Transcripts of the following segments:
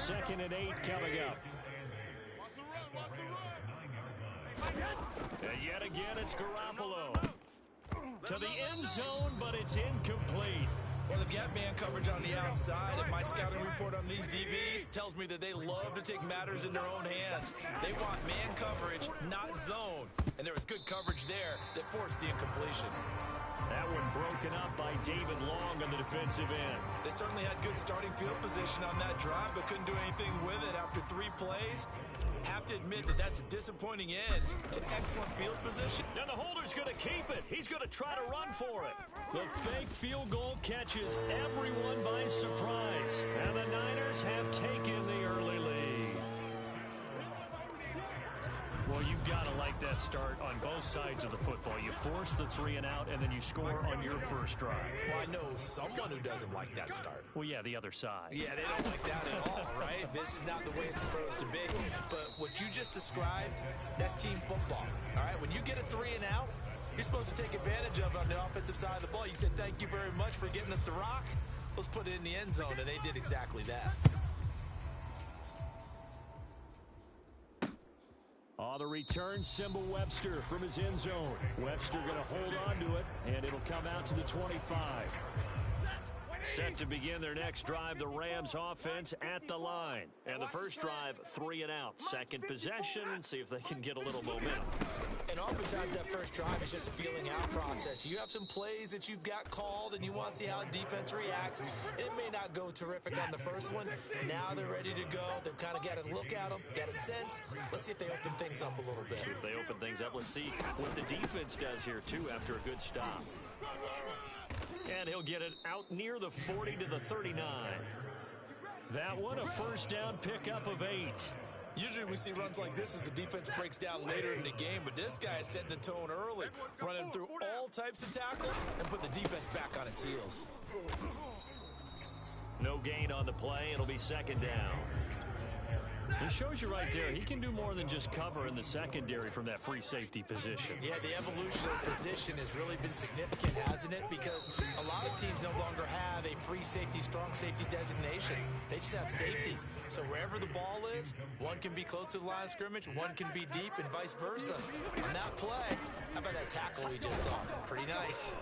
2nd and 8 coming up. And yet again, it's Garoppolo. To the end zone, but it's incomplete. Well, they've got man coverage on the outside, and my scouting report on these DBs tells me that they love to take matters in their own hands. They want man coverage, not zone. And there was good coverage there that forced the incompletion. That one broken up by David Long on the defensive end. They certainly had good starting field position on that drive, but couldn't do anything with it after 3 plays. Have to admit that that's a disappointing end to excellent field position. Now the holder's going to keep it. He's going to try to run for it. The fake field goal catches everyone by surprise. And the Niners have taken the early lead. Well, you've got to like that start on both sides of the football. You force the 3 and out, and then you score on your first drive. Well, I know someone who doesn't like that start. Well, yeah, the other side. Yeah, they don't like that at all, right? This is not the way it's supposed to be. But what you just described, that's team football, all right? When you get a 3 and out, you're supposed to take advantage of it on the offensive side of the ball. You said, thank you very much for getting us the rock. Let's put it in the end zone, and they did exactly that. On the return, Symbol Webster from his end zone. Webster going to hold on to it, and it'll come out to the 25. Set to begin their next drive, the Rams offense at the line. And the first drive, 3 and out. Second possession, see if they can get a little momentum. And oftentimes that first drive is just a feeling out process. You have some plays that you've got called and you want to see how defense reacts. It may not go terrific on the first one. Now they're ready to go. They've kind of got a look at them, got a sense. Let's see if they open things up a little bit. See if they open things up. Let's see what the defense does here, too, after a good stop. And he'll get it out near the 40 to the 39. That one, a first down pickup of 8. Usually we see runs like this as the defense breaks down later in the game, but this guy is setting the tone early, running through all types of tackles and put the defense back on its heels. No gain on the play. It'll be 2nd down. It shows you right there, he can do more than just cover in the secondary from that free safety position. Yeah, the evolution of position has really been significant, hasn't it? Because a lot of teams no longer have a free safety, strong safety designation. They just have safeties. So wherever the ball is, one can be close to the line of scrimmage, one can be deep, and vice versa. On that play, how about that tackle we just saw? Pretty nice.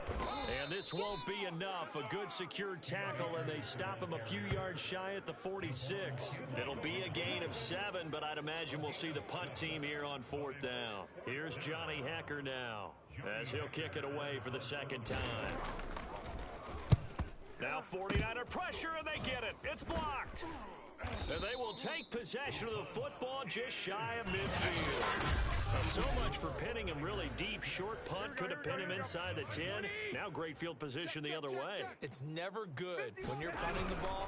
And this won't be enough. A good secured tackle, and they stop him a few yards shy at the 46. It'll be a gain of 7, but I'd imagine we'll see the punt team here on 4th down. Here's Johnny Hecker now, as he'll kick it away for the 2nd time. Now 49er pressure, and they get it. It's blocked. And they will take possession of the football just shy of midfield. So much for pinning him really deep. Short punt could have pinned him inside the 10. Now great field position the other way. It's never good when you're punting the ball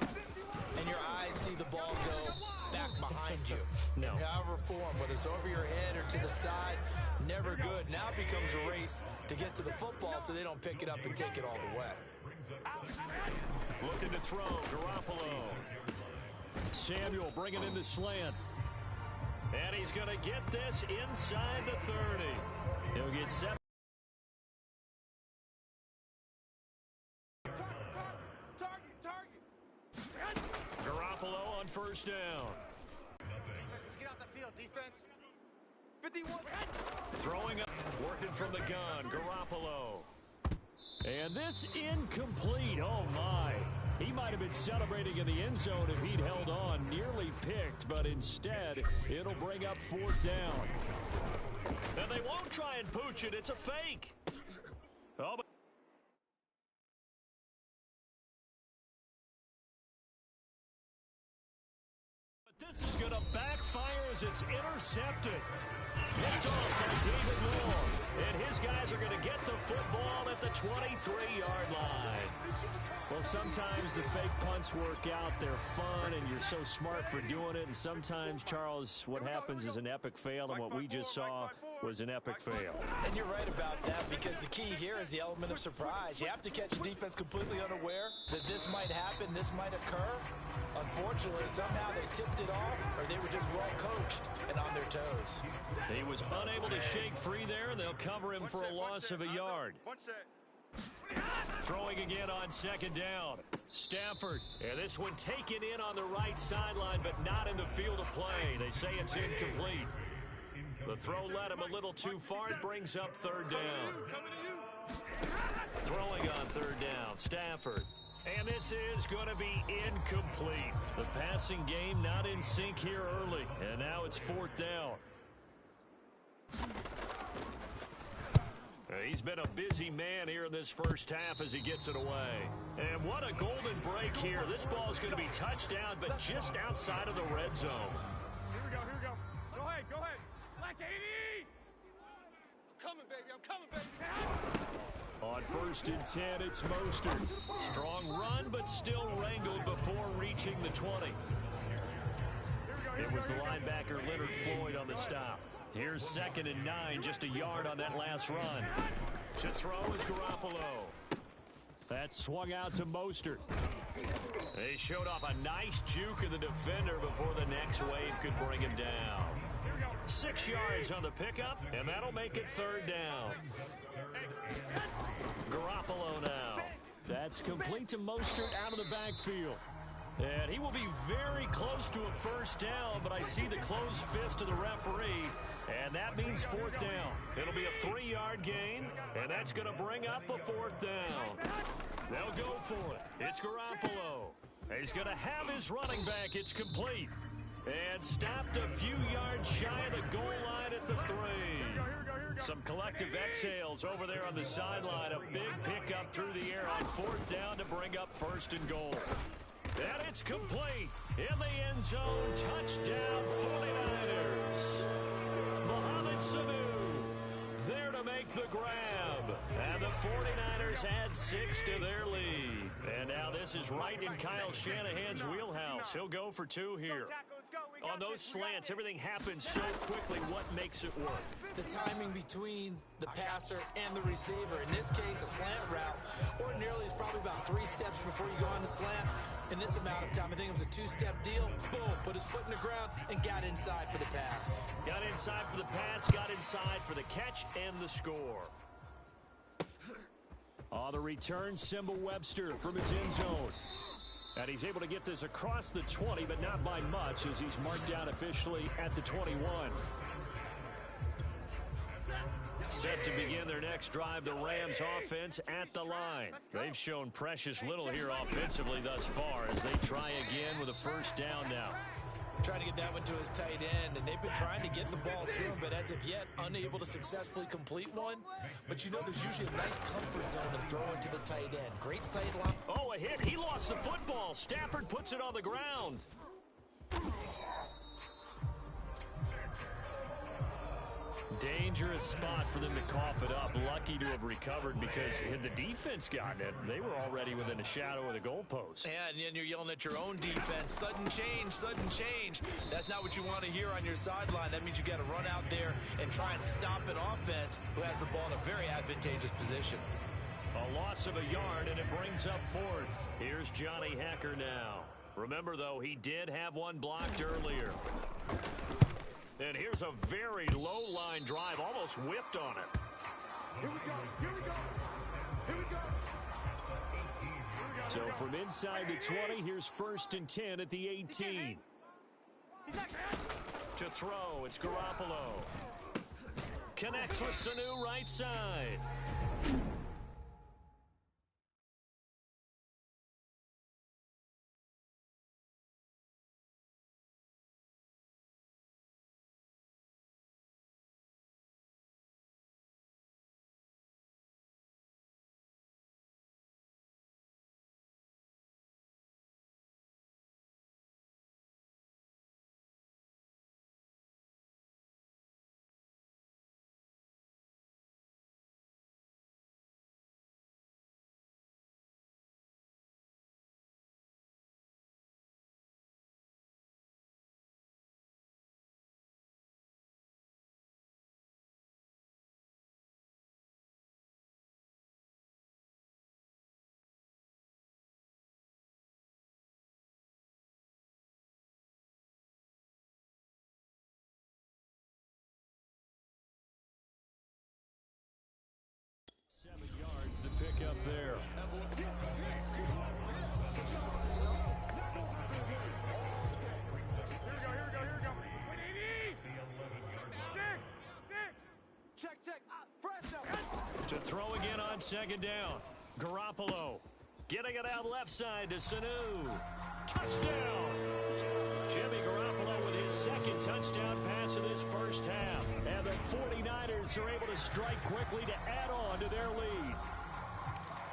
and your eyes see the ball go back behind you. No. However form, whether it's over your head or to the side, never good. Now it becomes a race to get to the football so they don't pick it up and take it all the way. Looking to throw, Garoppolo. Samuel bringing in the slant. And he's going to get this inside the 30. He'll get 7. Garoppolo on first down. Let's get out the field, defense. 51. Throwing up, working from the gun, Garoppolo. And this incomplete. Oh, my. He might have been celebrating in the end zone if he'd held on. Nearly picked, but instead, it'll bring up 4th down. And they won't try and pooch it. It's a fake. Oh, but this is going to backfire as it's intercepted. Picked off by David Moore. And his guys are going to get the football at the 23-yard line. Well, sometimes the fake punts work out. They're fun, and you're so smart for doing it. And sometimes, Charles, what happens is an epic fail, and what we just saw was an epic fail. And you're right about that, because the key here is the element of surprise. You have to catch the defense completely unaware that this might happen, this might occur. Unfortunately, somehow they tipped it off, or they were just well coached and on their toes. He was unable to shake free there, and they'll cover him for a loss of a yard. Throwing again on second down. Stafford, and this one taken in on the right sideline, but not in the field of play. They say it's incomplete. The throw led him a little too far. It brings up third down. Throwing on third down, Stafford. And this is going to be incomplete. The passing game not in sync here early, and now it's fourth down. He's been a busy man here in this first half as he gets it away. And what a golden break here. This ball is going to be touchdown, but just outside of the red zone. Here we go, here we go. Go ahead, go ahead. Black 80! I'm coming, baby, I'm coming, baby. On first and 10, it's Mostert. Strong run, but still wrangled before reaching the 20. It was the linebacker Leonard Floyd on the stop. Here's second and 9, just a yard on that last run. To throw is Garoppolo. That swung out to Mostert. They showed off a nice juke of the defender before the next wave could bring him down. 6 yards on the pickup, and that'll make it third down. Garoppolo now. That's complete to Mostert out of the backfield. And he will be very close to a first down, but I see the closed fist of the referee, and that means fourth down. It'll be a 3-yard gain, and that's going to bring up a fourth down. They'll go for it. It's Garoppolo. He's going to have his running back. It's complete. And stopped a few yards shy of the goal line at the 3. Some collective exhales over there on the sideline. A big pickup through the air on fourth down to bring up first and goal. And it's complete. In the end zone, touchdown 49ers. Mohamed Sanu there to make the grab. And the 49ers add 6 to their lead. And now this is right in Kyle Shanahan's wheelhouse. He'll go for 2 here. On those slants, everything happens so quickly. What makes it work? The timing between the passer and the receiver. In this case, a slant route ordinarily is probably about 3 steps before you go on the slant. In this amount of time, I think it was a 2-step deal. Boom, put his foot in the ground and got inside for the pass. Got inside for the pass, got inside for the catch and the score. On the return, Simba Webster from his end zone. And he's able to get this across the 20, but not by much as he's marked down officially at the 21. Set to begin their next drive, the Rams offense at the line. They've shown precious little here offensively thus far as they try again with a first down now. Trying to get that one to his tight end, and they've been trying to get the ball to him, but as of yet, unable to successfully complete one. But you know there's usually a nice comfort zone in throwing to the tight end. Great sight line. Oh, a hit. He lost the football. Stafford puts it on the ground. Dangerous spot for them to cough it up. Lucky to have recovered because had the defense gotten it, they were already within a shadow of the goalpost. And then you're yelling at your own defense. Sudden change, sudden change. That's not what you want to hear on your sideline. That means you got to run out there and try and stop an offense who has the ball in a very advantageous position. A loss of a yard, and it brings up fourth. Here's Johnny Hecker now. Remember, though, he did have one blocked earlier. And here's a very low-line drive, almost whiffed on it. Here we go, here we go, here we go. So from inside the 20, here's first and 10 at the 18. To throw, it's Garoppolo. Connects with Sanu right side. up there. Check. Fresh now. To throw again on second down. Garoppolo getting it out left side to Sanu. Touchdown! Jimmy Garoppolo with his second touchdown pass of this first half. And the 49ers are able to strike quickly to add on to their lead.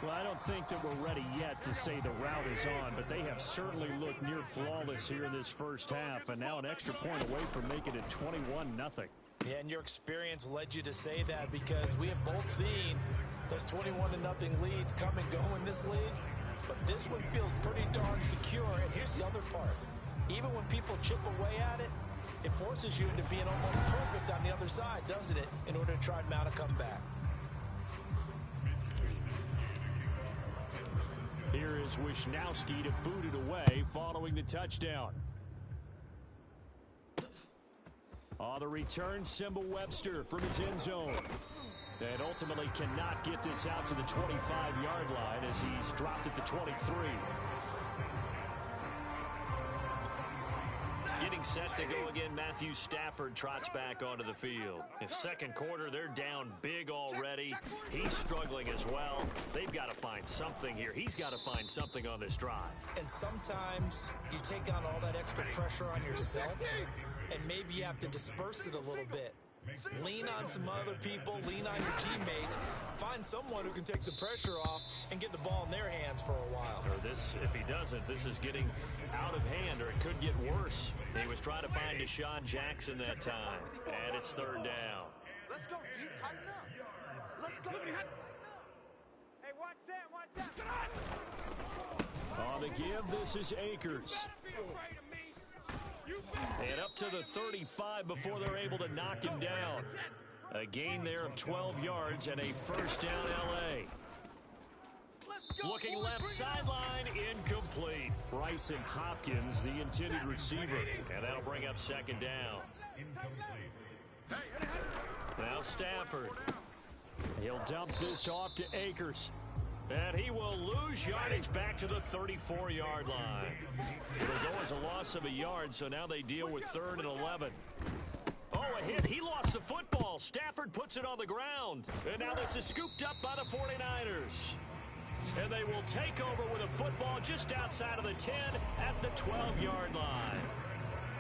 Well, I don't think that we're ready yet to say the route is on, but they have certainly looked near flawless here in this first half, and now an extra point away from making it 21-0. Yeah, and your experience led you to say that because we have both seen those 21-0 leads come and go in this league. But this one feels pretty darn secure. And here's the other part. Even when people chip away at it, it forces you into being almost perfect on the other side, doesn't it, in order to try and mount a comeback. Here is Wisnowski to boot it away following the touchdown. On the return, Simba Webster from his end zone. And ultimately cannot get this out to the 25-yard line as he's dropped at the 23. Getting set to go again, Matthew Stafford trots back onto the field. In second quarter, they're down big already. He's struggling as well. They've got to find something here. He's got to find something on this drive. And sometimes you take on all that extra pressure on yourself, and maybe you have to disperse it a little bit. Lean on some other people, lean on your teammates, find someone who can take the pressure off and get the ball in their hands for a while. Or this, if he doesn't, this is getting out of hand, or it could get worse. He was trying to find Deshaun Jackson that time, and it's third down. Let's go, D. Tighten up. Let's go. Hey, watch that. On the give, this is Akers. And up to the 35 before they're able to knock him down. A gain there of 12 yards and a first down L.A. Looking left sideline, incomplete. Bryson Hopkins, the intended receiver. And that'll bring up second down. Now Stafford. He'll dump this off to Akers. And he will lose yardage back to the 34-yard line. It'll go as a loss of a yard, so now they deal with 3rd and 11. Oh, a hit. He lost the football. Stafford puts it on the ground. And now this is scooped up by the 49ers. And they will take over with a football just outside of the 10 at the 12-yard line.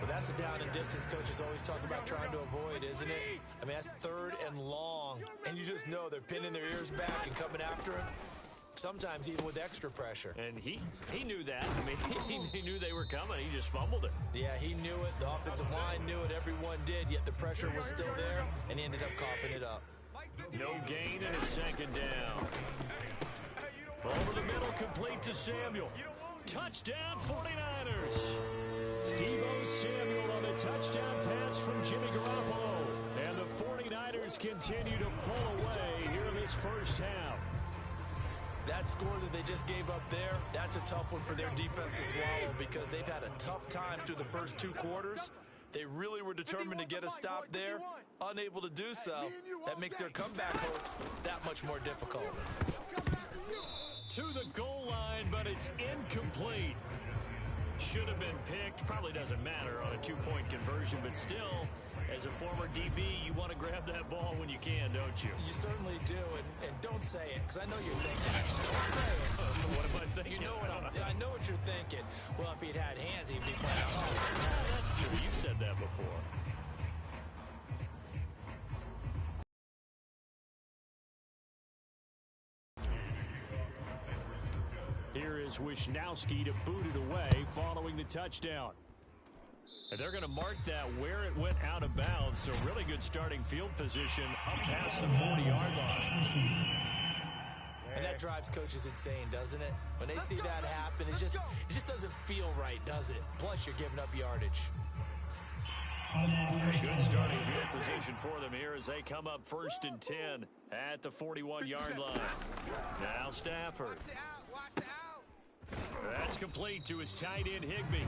Well, that's the down and distance coaches always talk about trying to avoid, isn't it? I mean, that's 3rd and long. And you just know they're pinning their ears back and coming after him. Sometimes even with extra pressure. And he knew that. I mean, he knew they were coming. He just fumbled it. Yeah, he knew it. The offensive line knew it. Everyone did, yet the pressure was still there, and he ended up coughing it up. No gain, and it's second down. Over the middle, complete to Samuel. Touchdown, 49ers. Deebo Samuel on the touchdown pass from Jimmy Garoppolo. And the 49ers continue to pull away here in this first half. That score that they just gave up there, that's a tough one for their defense to swallow because they've had a tough time through the first 2 quarters. They really were determined to get a stop there, unable to do so. That makes their comeback hopes that much more difficult. To the goal line, but it's incomplete. Should have been picked. Probably doesn't matter on a 2-point conversion, but still, as a former DB, you want to grab that ball when you can, don't you? You certainly do, and don't say it, because I know you're thinking. Don't say it. What am I thinking? You know I know what you're thinking. Well, if he'd had hands, he'd be playing. That's true. You've said that before. Here is Wisnowski to boot it away following the touchdown. And they're going to mark that where it went out of bounds. So really good starting field position up past the 40-yard line. And that drives coaches insane, doesn't it? When they see that happen, it just doesn't feel right, does it? Plus, you're giving up yardage. A good starting field position for them here as they come up 1st and 10 at the 41-yard line. Now Stafford. That's complete to his tight end, Higbee.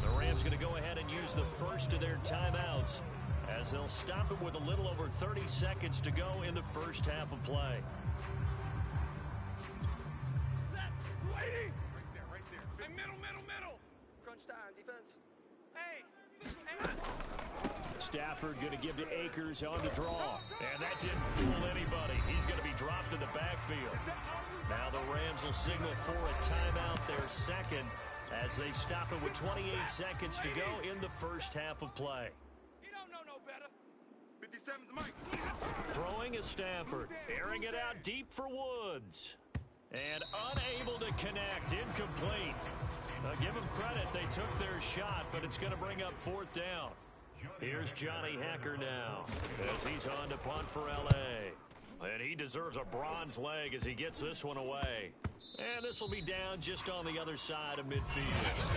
The Rams going to go ahead and use the first of their timeouts as they'll stop it with a little over 30 seconds to go in the first half of play. Stafford going to give to Akers on the draw. And that didn't fool anybody. He's going to be dropped in the backfield. Now the Rams will signal for a timeout, their second, as they stop it with 28 seconds to go in the first half of play. You don't know no better. 57's Mike. Throwing is Stafford. Airing it out deep for Woods. And unable to connect. Incomplete. Give them credit. They took their shot, but it's going to bring up fourth down. Here's Johnny Hacker now as he's on to punt for L.A. And he deserves a bronze leg as he gets this one away. And this will be down just on the other side of midfield.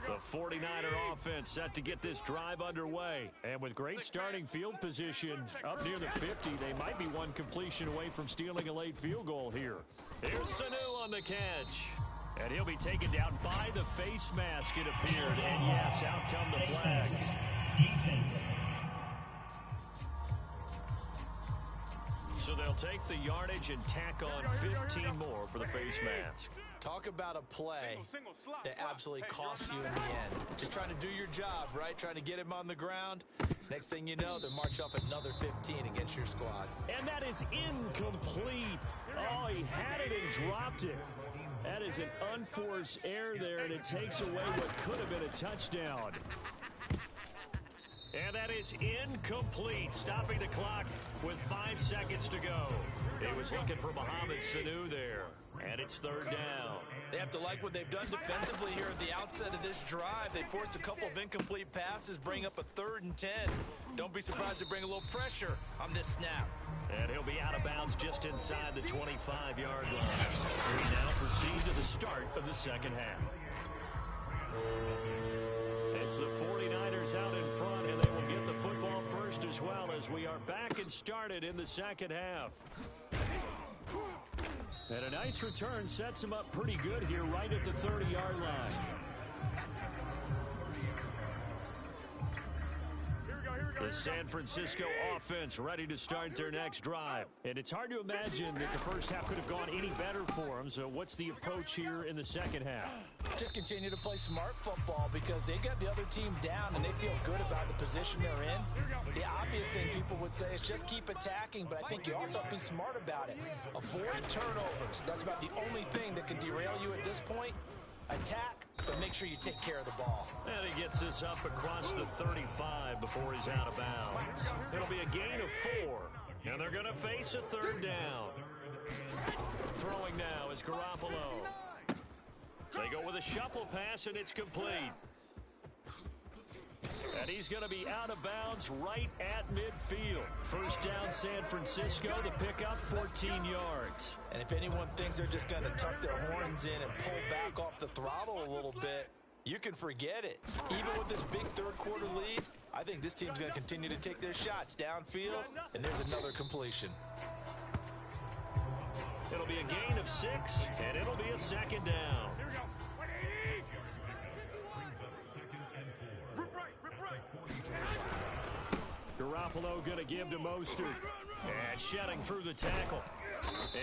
The 49er offense set to get this drive underway. And with great starting field position up near the 50, they might be one completion away from stealing a late field goal here. Here's Sanu on the catch. And he'll be taken down by the face mask, it appeared. And yes, out come the flags. So they'll take the yardage and tack on 15 more for the face mask. Talk about a play that absolutely costs you in the end. Just trying to do your job, right? Trying to get him on the ground. Next thing you know, they're marching off another 15 against your squad. And that is incomplete. Oh, he had it and dropped it. That is an unforced error there, and it takes away what could have been a touchdown. And that is incomplete, stopping the clock with 5 seconds to go. He was looking for Mohamed Sanu there, and it's third down. They have to like what they've done defensively here at the outset of this drive. They forced a couple of incomplete passes, bring up a 3rd and 10. Don't be surprised to bring a little pressure on this snap. And he'll be out of bounds just inside the 25-yard line. We now proceed to the start of the second half. It's the 49ers out in front, and they will get the football first as well as we are back and started in the second half. And a nice return sets him up pretty good here right at the 30-yard line. The San Francisco offense ready to start their next drive. And it's hard to imagine that the first half could have gone any better for them. So what's the approach here in the second half? Just continue to play smart football because they got the other team down and they feel good about the position they're in. The obvious thing people would say is just keep attacking, but I think you also have to be smart about it. Avoid turnovers. That's about the only thing that can derail you at this point. Attack, but make sure you take care of the ball. And he gets this up across the 35 before he's out of bounds. It'll be a gain of 4, and they're going to face a third down. Throwing now is Garoppolo. They go with a shuffle pass, and it's complete. And he's going to be out of bounds right at midfield. First down, San Francisco. The pickup, 14 yards. And if anyone thinks they're just going to tuck their horns in and pull back off the throttle a little bit, you can forget it. Even with this big third-quarter lead, I think this team's going to continue to take their shots downfield, and there's another completion. It'll be a gain of 6, and it'll be a second down. Garoppolo going to give to Mostert. And shedding through the tackle.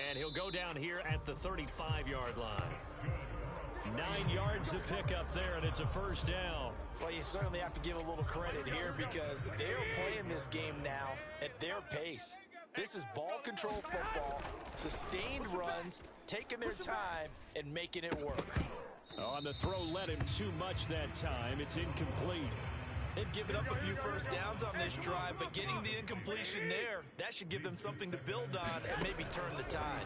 And he'll go down here at the 35-yard line. 9 yards to pick up there, and it's a first down. Well, you certainly have to give a little credit here because they're playing this game now at their pace. This is ball control football, sustained runs, taking their time, and making it work. On the throw, led him too much that time. It's incomplete. They've given up a few first downs on this drive, but getting the incompletion there, that should give them something to build on and maybe turn the tide.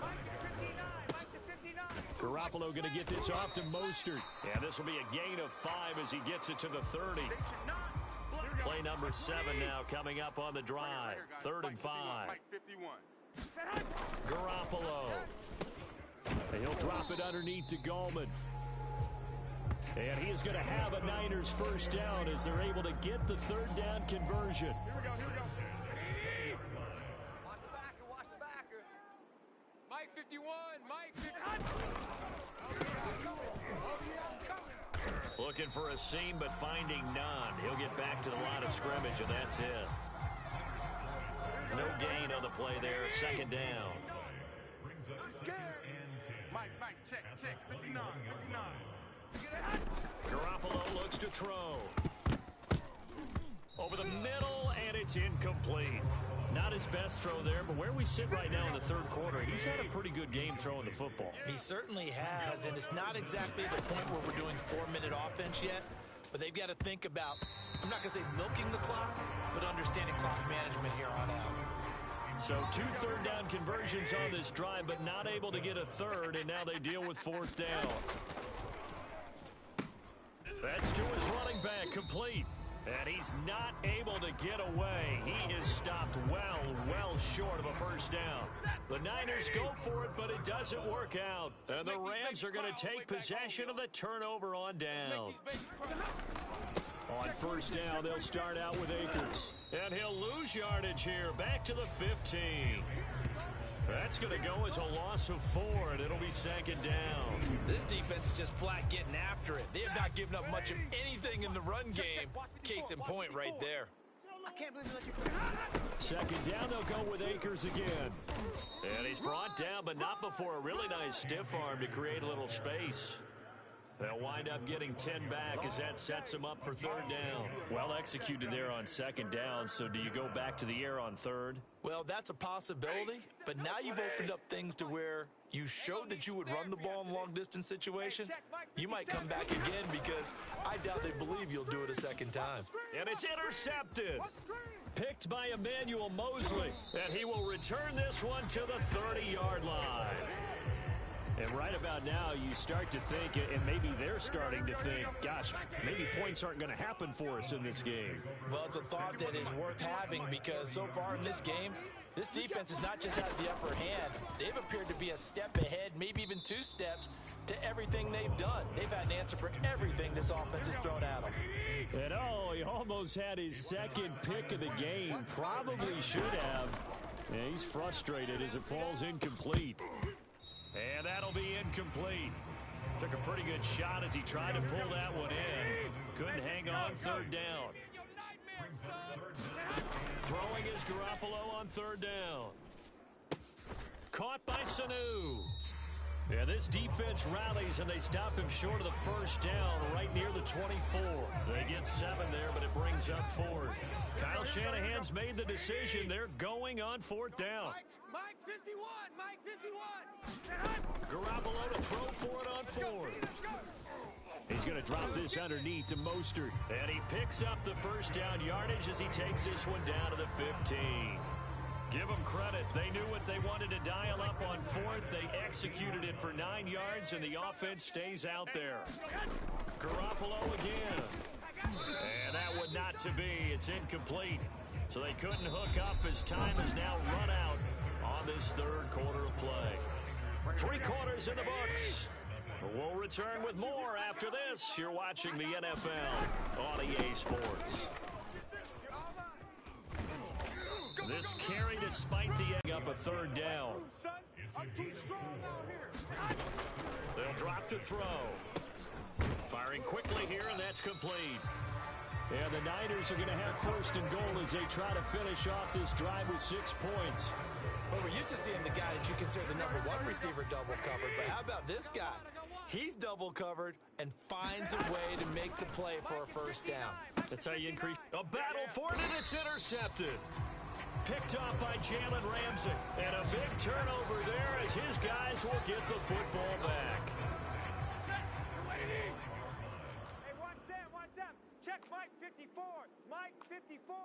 Garoppolo going to get this off to Mostert. And this will be a gain of 5 as he gets it to the 30. Play number 7 now coming up on the drive. 3rd and 5. Garoppolo. And he'll drop it underneath to Gallman. And he is going to have a Niners first down as they're able to get the third down conversion. Here we go. Watch the backer. Mike 51, Mike 51. Looking for a seam, but finding none. He'll get back to the line of scrimmage, and that's it. No gain on the play there. Second down. Mike, check. check. 59, 59. Garoppolo looks to throw. Over the middle, and it's incomplete. Not his best throw there, but where we sit right now in the third quarter, he's had a pretty good game throwing the football. He certainly has, and it's not exactly the point where we're doing 4-minute offense yet, but they've got to think about, I'm not going to say milking the clock, but understanding clock management here on out. So 2 third-down conversions on this drive, but not able to get a third, and now they deal with 4th down. That's to his running back, complete. And he's not able to get away. He is stopped well short of a first down. The Niners go for it, but it doesn't work out. And the Rams are going to take possession of the turnover on down. On first down, they'll start out with Akers. And he'll lose yardage here, back to the 15. That's going to go as a loss of 4, and it'll be 2nd down. This defense is just flat getting after it. They have not given up much of anything in the run game. Case in point right there. I can't believe they let you. 2nd down, they'll go with Akers again. And he's brought down, but not before a really nice stiff arm to create a little space. They'll wind up getting 10 back as that sets them up for 3rd down. Well executed there on 2nd down, so do you go back to the air on 3rd? Well, that's a possibility, but now you've opened up things to where you showed that you would run the ball in a long-distance situation. You might come back again because I doubt they believe you'll do it a 2nd time. And it's intercepted. Picked by Emmanuel Mosley, and he will return this one to the 30-yard line. And right about now, you start to think, and maybe they're starting to think, gosh, maybe points aren't going to happen for us in this game. Well, it's a thought that is worth having because so far in this game, this defense has not just had the upper hand. They've appeared to be a step ahead, maybe even 2 steps, to everything they've done. They've had an answer for everything this offense has thrown at them. And he almost had his 2nd pick of the game. Probably should have. Yeah, he's frustrated as it falls incomplete. And that'll be incomplete. Took a pretty good shot as he tried to pull that one in. Couldn't hang on 3rd down. Throwing is Garoppolo on 3rd down. Caught by Sanu. Yeah, this defense rallies, and they stop him short of the 1st down right near the 24. They get 7 there, but it brings up 4th. Kyle Shanahan's made the decision. They're going on 4th down. Mike 51, Mike 51. Garoppolo to throw for it on 4th. He's going to drop this underneath to Mostert. And he picks up the 1st down yardage as he takes this one down to the 15. Give them credit. They knew what they wanted to dial up on 4th. They executed it for 9 yards, and the offense stays out there. Garoppolo again. And that would not to be. It's incomplete. So they couldn't hook up as time is now run out on this 3rd quarter of play. 3 quarters in the books. We'll return with more after this. You're watching the NFL on EA Sports. This carry despite the egg up a 3rd down. They'll drop to throw. Firing quickly here, and that's complete. And the Niners are going to have 1st and goal as they try to finish off this drive with 6 points. Well, we're used to seeing the guy that you consider the #1 receiver double covered, but how about this guy? He's double covered and finds a way to make the play for a 1st down. That's how you increase. A battle for it, and it's intercepted. Picked up by Jalen Ramsey. And a big turnover there as his guys will get the football back. Hey, 1-7. Check Mike 54. Mike 54.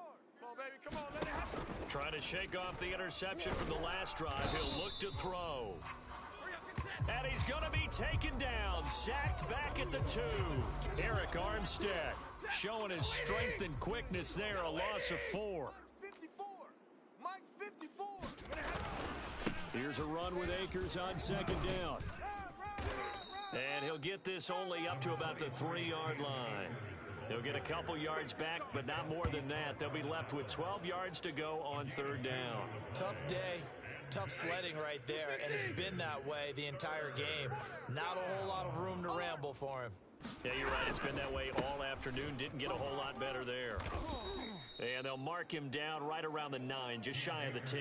Come on, baby. Come on. Let it happen. Trying to shake off the interception from the last drive. He'll look to throw. And he's going to be taken down. Sacked back at the 2. Eric Armstead showing his strength and quickness there. A loss of 4. Mike 54. Here's a run with Akers on 2nd down. And he'll get this only up to about the 3-yard line. He'll get a couple yards back, but not more than that. They'll be left with 12 yards to go on 3rd down. Tough day, tough sledding right there, and it's been that way the entire game. Not a whole lot of room to ramble for him. Yeah, you're right. It's been that way all afternoon. Didn't get a whole lot better there. And they'll mark him down right around the 9, just shy of the 10.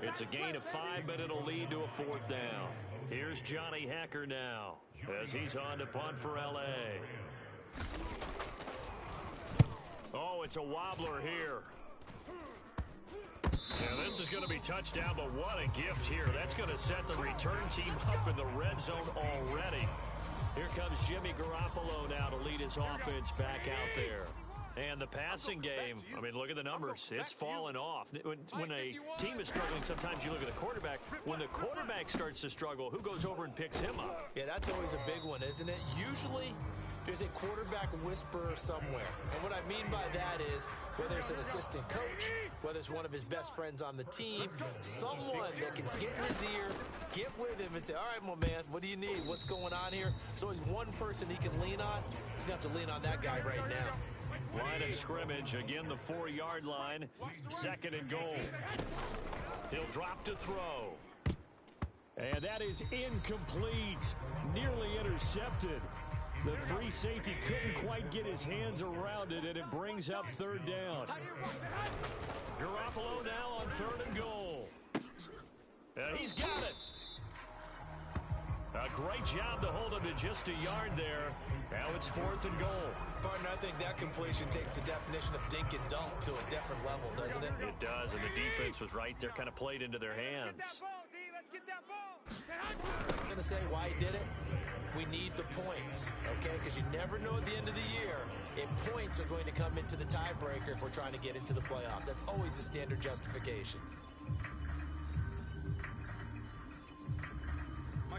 It's a gain of 5, but it'll lead to a 4th down. Here's Johnny Hacker now as he's on to punt for L.A. Oh, it's a wobbler here. And this is going to be touchdown, but what a gift here. That's going to set the return team up in the red zone already. Here comes Jimmy Garoppolo now to lead his offense back out there. And the passing game, I mean, look at the numbers. It's fallen off. When a team is struggling, sometimes you look at the quarterback. When the quarterback starts to struggle, who goes over and picks him up? Yeah, that's always a big one, isn't it? Usually, there's a quarterback whisperer somewhere. And what I mean by that is, whether it's an assistant coach, whether it's one of his best friends on the team, someone that can get in his ear, get with him and say, all right, my man, what do you need? What's going on here? There's always one person he can lean on. He's going to have to lean on that guy right now. Line of scrimmage, again the 4-yard line, 2nd and goal. He'll drop to throw. And that is incomplete, nearly intercepted. The free safety couldn't quite get his hands around it, and it brings up 3rd down. Garoppolo now on 3rd and goal. He's got it. A great job to hold him to just a yard there. Now it's 4th and goal. Partner, I think that completion takes the definition of dink and dunk to a different level, doesn't it? It does, and the defense was right there, kind of played into their hands. Let's get that ball. I'm going to say why he did it. We need the points, okay? Because you never know at the end of the year if points are going to come into the tiebreaker if we're trying to get into the playoffs. That's always the standard justification.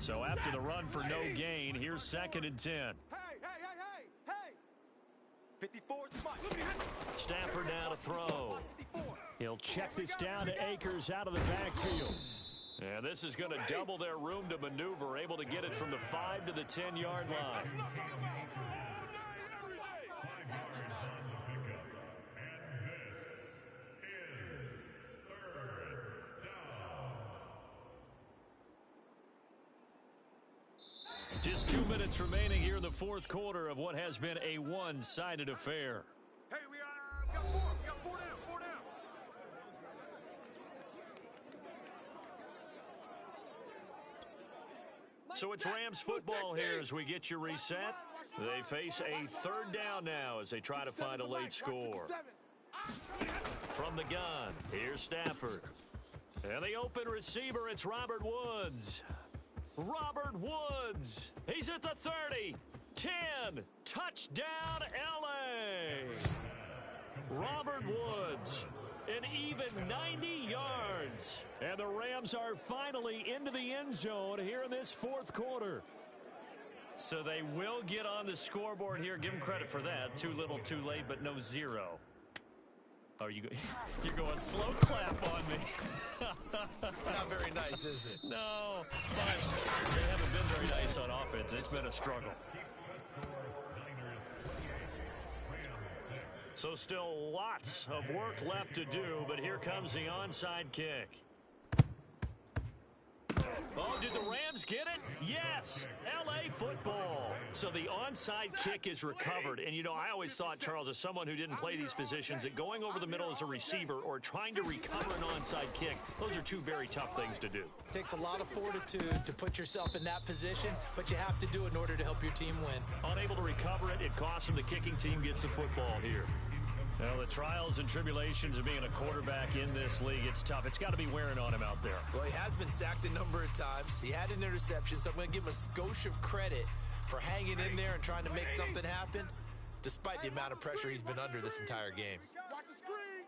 So after the run for no gain, here's 2nd and 10. Hey! 54 spot. Stafford now to throw. He'll check this down to Akers out of the backfield. And this is going to double their room to maneuver, able to get it from the 5 to the 10-yard line. Just 2 minutes remaining here in the 4th quarter of what has been a one-sided affair. Hey, we got 4. We got 4 down. 4 down. So it's Rams football here as we get you reset. They face a 3rd down now as they try to find a late score. From the gun, here's Stafford. And the open receiver, it's Robert Woods. Robert Woods. He's at the 30. 10. Touchdown, L.A. Robert Woods. An even 90 yards. And the Rams are finally into the end zone here in this 4th quarter. So they will get on the scoreboard here. Give them credit for that. Too little, too late, but no 0. Oh, you're going slow clap on me. Not very nice, is it? No, but they haven't been very nice on offense. It's been a struggle. So still lots of work left to do, but here comes the onside kick. Oh, did the Rams get it? Yes, L.A. football. So the onside kick is recovered. And, you know, I always thought, Charles, as someone who didn't play these positions, that going over the middle as a receiver or trying to recover an onside kick, those are 2 very tough things to do. It takes a lot of fortitude to put yourself in that position, but you have to do it in order to help your team win. Unable to recover it, it costs them. The kicking team gets the football here. Well, the trials and tribulations of being a quarterback in this league, it's tough. It's got to be wearing on him out there. Well, he has been sacked a number of times. He had an interception, so I'm going to give him a skosh of credit for hanging in there and trying to make something happen, despite the amount of pressure he's been under this entire game. Watch the screen.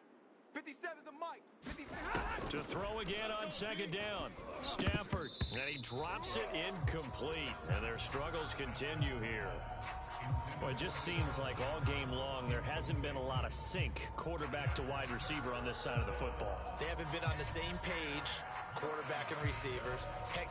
57's the mic. 57. To throw again on 2nd down. Stafford, and he drops it incomplete. And their struggles continue here. Well, it just seems like all game long there hasn't been a lot of sync quarterback to wide receiver on this side of the football. They haven't been on the same page, quarterback and receivers. Heck,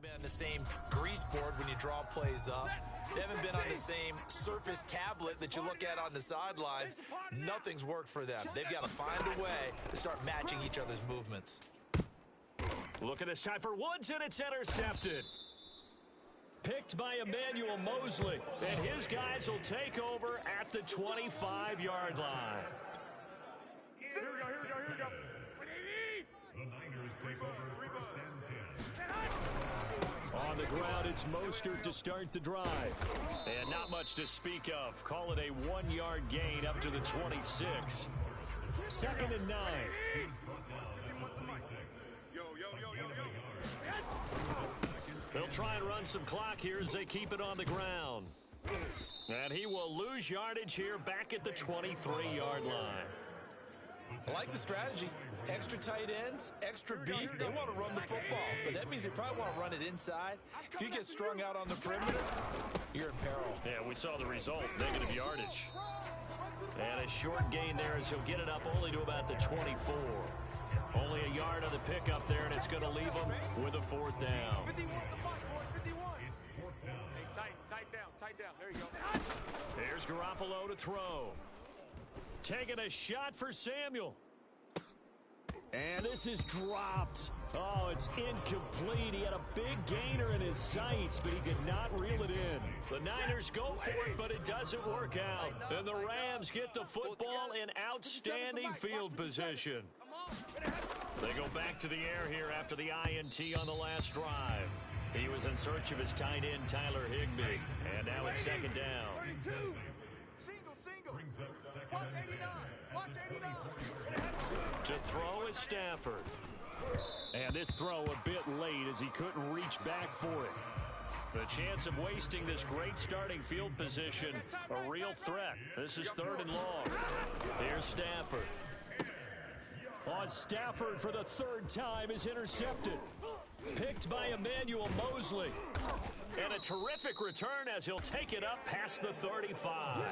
been on the same grease board when you draw plays up. They haven't been on the same surface tablet that you look at on the sidelines. Nothing's worked for them. They've got to find a way to start matching each other's movements. Look at this time for Woods, and it's intercepted. Picked by Emmanuel Mosley, and his guys will take over at the 25-yard line. Here we go, here we go, here we go. On the ground, it's Mostert to start the drive. And not much to speak of. Call it a 1-yard gain up to the 26. 2nd and 9. They'll try and run some clock here as they keep it on the ground. And he will lose yardage here back at the 23-yard line. I like the strategy. Extra tight ends, extra beef. They want to run the football, but that means they probably want to run it inside. If you get strung out on the perimeter, you're in peril. Yeah, we saw the result, negative yardage. And a short gain there as he'll get it up only to about the 24. Only a yard on the pickup there, and it's going to leave him with a 4th down. 51 the fight, boys, 51. Hey, tight down. There you go. Here's Garoppolo to throw. Taking a shot for Samuel. And this is dropped. Oh, it's incomplete. He had a big gainer in his sights, but he could not reel it in. The Niners go for it, but it doesn't work out. And the Rams get the football in outstanding field position. They go back to the air here after the INT on the last drive. He was in search of his tight end, Tyler Higbee. And now it's 2nd down. 32. Single. Watch 89. Watch 89. To throw is Stafford. And this throw a bit late as he couldn't reach back for it. The chance of wasting this great starting field position, a real threat. This is 3rd and long. Here's Stafford. On Stafford for the 3rd time is intercepted. Picked by Emmanuel Mosley. And a terrific return as he'll take it up past the 35.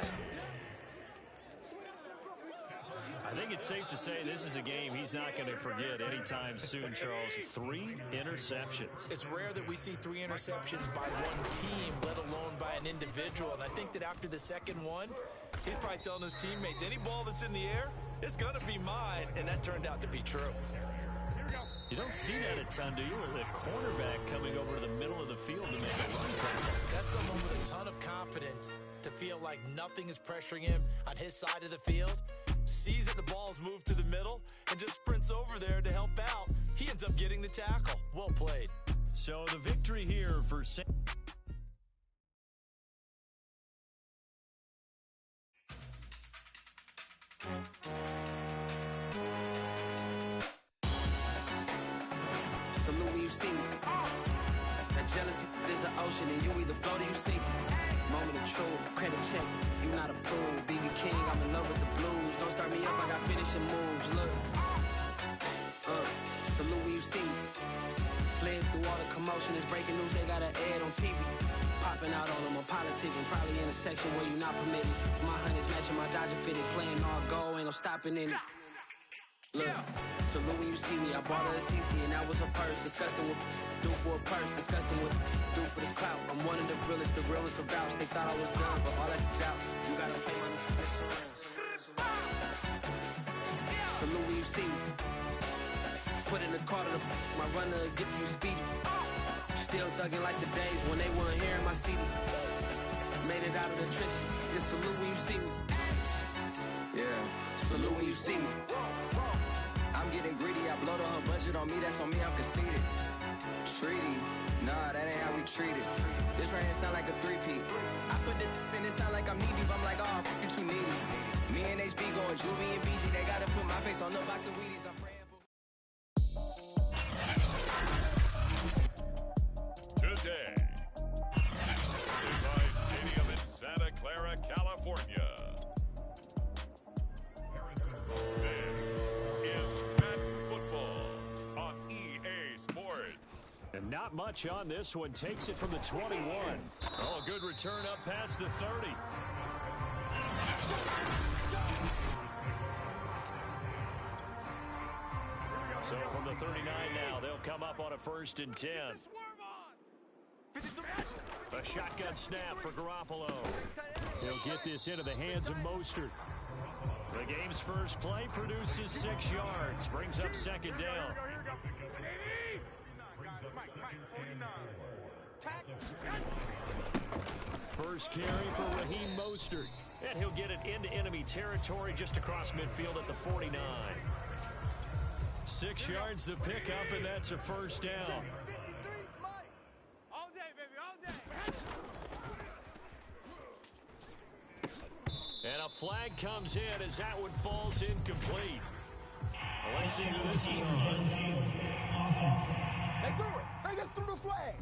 I think it's safe to say this is a game he's not going to forget anytime soon, Charles. 3 interceptions. It's rare that we see 3 interceptions by one team, let alone by an individual. And I think that after the second one, he's probably telling his teammates, any ball that's in the air, it's going to be mine. And that turned out to be true. You don't see that a ton, do you? With a cornerback coming over to the middle of the field to make a run tackle. That's someone with a ton of confidence to feel like nothing is pressuring him on his side of the field. Sees that the ball's moved to the middle and just sprints over there to help out. He ends up getting the tackle. Well played. So the victory here for Salute when you see me. That jealousy is an ocean, and you either float or you sink it. Moment of truth, credit check. You not approved. BB King, I'm in love with the blues. Don't start me up, I got finishing moves. Look. Salute when you see me. Slid through all the commotion. It's breaking news, they got an ad on TV. Popping out on them on politics and probably in a section where you not permitted. My honey's matching my Dodger fitted. Playing all go, ain't no stopping in it. Look, salute when you see me. I bought her a CC and that was her purse. Disgusting with do for a purse. Disgusting with do for the clout. I'm one of the realest to vouch. They thought I was done, but all that doubt. You gotta pay my insurance. Salute when you see me. Put in the car to my runner gets you speedy. Still thugging like the days when they weren't here in my CD. Made it out of the trenches. Just salute when you see me. Yeah, salute when you see me. I'm getting greedy, I blowed her budget on me, that's on me, I'm conceited. Treaty, nah, that ain't how we treat it. This right here sound like a 3-peat. I put the in it sound like I'm knee deep, I'm like, oh, you too needy. Me and HB going Juvie and BG, they gotta put my face on the box of Wheaties, I'm praying for. Today, Levi's Stadium in Santa Clara, California. And not much on this one. Takes it from the 21. Oh, good return up past the 30. So from the 39 now, they'll come up on a 1st and 10. A shotgun snap for Garoppolo. He'll get this into the hands of Mostert. The game's first play produces 6 yards. Brings up second down. First carry for Raheem Mostert. And he'll get it into enemy territory just across midfield at the 49. 6 yards the pickup, and that's a first down. All day, baby, all day. And a flag comes in as that one falls incomplete. Well, let's see who this is on. They threw it. They just threw the flag.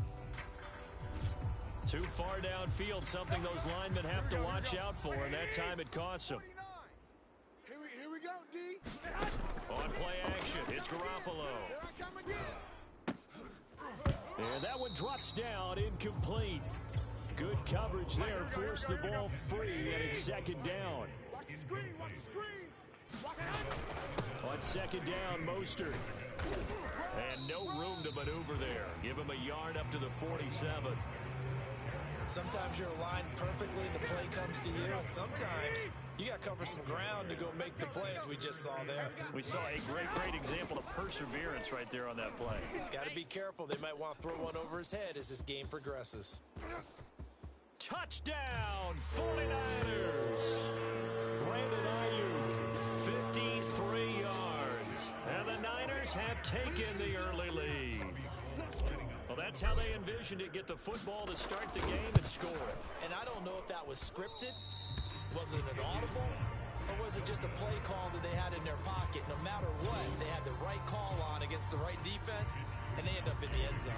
Too far downfield, something those linemen have to watch out for, and that time it costs them. Here we go, D. On play action, it's Garoppolo. Here I come again. And that one drops down, incomplete. Good coverage there, forced the ball free, and it's second down. Watch the screen, watch the screen. Watch it. On second down, Mostert. And no room to maneuver there. Give him a yard up to the 47. Sometimes you're aligned perfectly and the play comes to you, and sometimes you got to cover some ground to go make the play, as we just saw there. We saw a great example of perseverance right there on that play. Got to be careful. They might want to throw one over his head as this game progresses. Touchdown, 49ers. Brandon Ayuk, 53 yards. And the Niners have taken the early lead. Well, that's how they envisioned it. Get the football to start the game and score it. And I don't know if that was scripted. Was it an audible? Or was it just a play call that they had in their pocket? No matter what, they had the right call on against the right defense, and they end up in the end zone.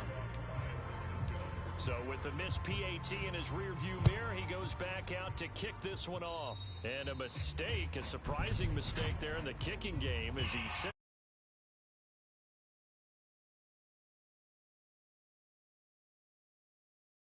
So with the missed PAT in his rearview mirror, he goes back out to kick this one off. And a mistake, a surprising mistake there in the kicking game as he